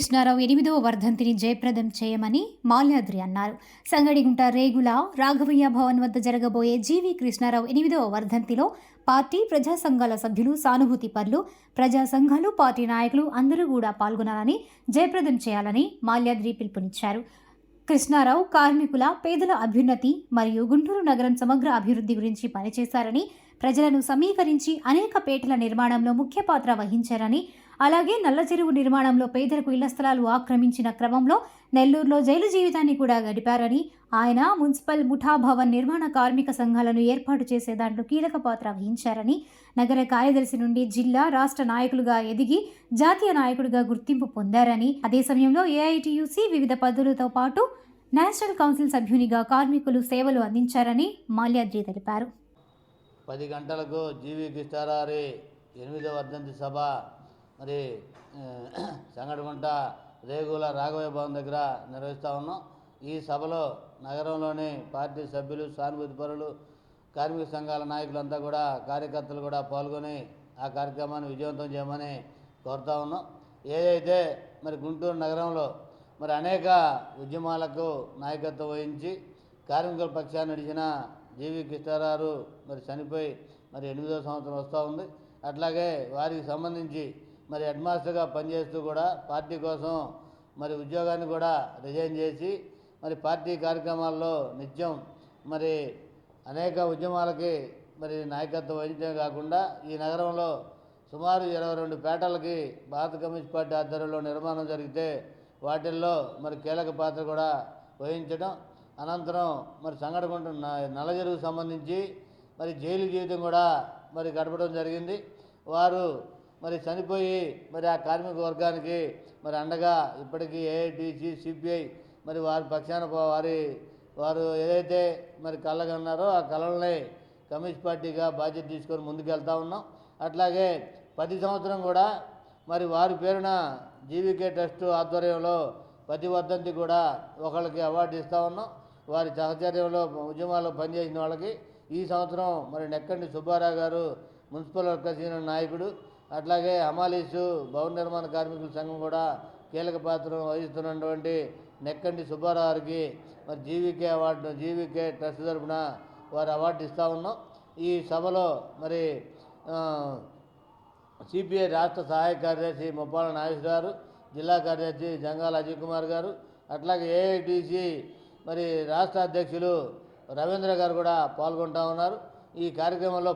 కృష్ణారావు 8వ వర్ధంతిని జయప్రదం చేయమని మాల్యాద్రి అన్నారు. సంగడిగుంట రేగుల రాఘవయ్య భవన్ వద్ద జరగబోయే జీవి కృష్ణారావు 8వ వర్ధంతిలో పార్టీ ప్రజా సంఘాల సభ్యులు, సానుభూతి పరులు, ప్రజా సంఘాలు, పార్టీ నాయకులు అందరూ కూడా పాల్గొనాలని, జయప్రదం చేయాలని మాల్యాద్రి పిలుపునిచ్చారు. కృష్ణారావు కార్మికుల, పేదల అభ్యున్నతి మరియు గుంటూరు నగరం సమగ్ర అభివృద్ధి గురించి పనిచేశారని, ప్రజలను సమీకరించి అనేక పేటల నిర్మాణంలో ముఖ్య పాత్ర వహించారని, అలాగే నల్ల చెరువు నిర్మాణంలో పేదలకు ఇళ్ల స్థలాలు ఆక్రమించిన క్రమంలో నెల్లూరులో జైలు జీవితాన్ని కూడా గడిపారని, ఆయన మున్సిపల్ ముఠా భవన్ నిర్మాణ కార్మిక సంఘాలను ఏర్పాటు చేసే దాంట్లో కీలక పాత్ర వహించారని, నగర కార్యదర్శి నుండి జిల్లా, రాష్ట్ర నాయకులుగా ఎదిగి జాతీయ నాయకుడిగా గుర్తింపు పొందారని, అదే సమయంలో ఏఐటియుసి వివిధ పదవులతో పాటు నేషనల్ కౌన్సిల్ సభ్యునిగా కార్మికులు సేవలు అందించారని మాల్యాద్రి తెలిపారు. 10 గంటలకు జీవి కృష్ణారావు 8వ వర్ధంతి సభ మరి సంగడిగుంట రేగుల రాఘవయ్య భవన్ దగ్గర నిర్వహిస్తూ ఉన్నాం. ఈ సభలో నగరంలోని పార్టీ సభ్యులు, సానుభూతి పరులు, కార్మిక సంఘాల నాయకులంతా కూడా, కార్యకర్తలు కూడా పాల్గొని ఆ కార్యక్రమాన్ని విజయవంతం చేయమని కోరుతూ ఉన్నాం. ఏదైతే మరి గుంటూరు నగరంలో మరి అనేక ఉద్యమాలకు నాయకత్వం వహించి కార్మికుల పక్షాన్ని నడిచిన జీవి కృష్ణారావు మరి చనిపోయి మరి 8వ సంవత్సరం వస్తూ ఉంది. అట్లాగే వారికి సంబంధించి మరి హెడ్ మాస్టర్గా పనిచేస్తూ కూడా పార్టీ కోసం మరి ఉద్యోగాన్ని కూడా రిజైన్ చేసి మరి పార్టీ కార్యక్రమాల్లో నిత్యం మరి అనేక ఉద్యమాలకి మరి నాయకత్వం వహించడమే కాకుండా ఈ నగరంలో సుమారు 22 పేటలకి భారత కమ్యూనిస్ట్ పార్టీ ఆధ్వర్యంలో నిర్మాణం జరిగితే వాటిల్లో మరి కీలక పాత్ర కూడా వహించడం, అనంతరం మరి సంగడిగుంట నల్ల చెరువుకు సంబంధించి మరి జైలు జీవితం కూడా మరి గడపడం జరిగింది. వారు మరి చనిపోయి మరి ఆ కార్మిక వర్గానికి మరి అండగా ఇప్పటికీ ఏఐటిసి, సిపిఐ మరి వారి పక్షాన వారు ఏదైతే మరి కళ్ళగన్నారో ఆ కళల్ని కమ్యూనిస్ట్ పార్టీగా బాధ్యత తీసుకొని ముందుకెళ్తా ఉన్నాం. అట్లాగే 10 సంవత్సరం కూడా మరి వారి పేరున జీవికే ట్రస్ట్ ఆధ్వర్యంలో ప్రతి వర్ధంతి కూడా ఒకళ్ళకి అవార్డు ఇస్తూ ఉన్నాం. వారి సహచర్యంలో ఉద్యమాల్లో పనిచేసిన వాళ్ళకి ఈ సంవత్సరం మరి నెక్కండి సుబ్బారావు గారు మున్సిపల్ వర్కర్స్ యూనియన్ నాయకుడు, అట్లాగే హమాలీసు భవన నిర్మాణ కార్మికుల సంఘం కూడా కీలక పాత్ర వహిస్తున్నటువంటి నెక్కండి సుబ్బారావు గారికి మరి జీవికే ట్రస్ట్ తరఫున వారు అవార్డు ఇస్తూ ఉన్నాం. ఈ సభలో మరి సిపిఐ రాష్ట్ర సహాయ కార్యదర్శి ముప్పాల నాగేశ్వర గారు, జిల్లా కార్యదర్శి జంగాల అజయ్ కుమార్ గారు, అట్లాగే ఏఐటిసి మరి రాష్ట్ర అధ్యక్షులు రవీంద్ర గారు కూడా పాల్గొంటూ ఉన్నారు. ఈ కార్యక్రమంలో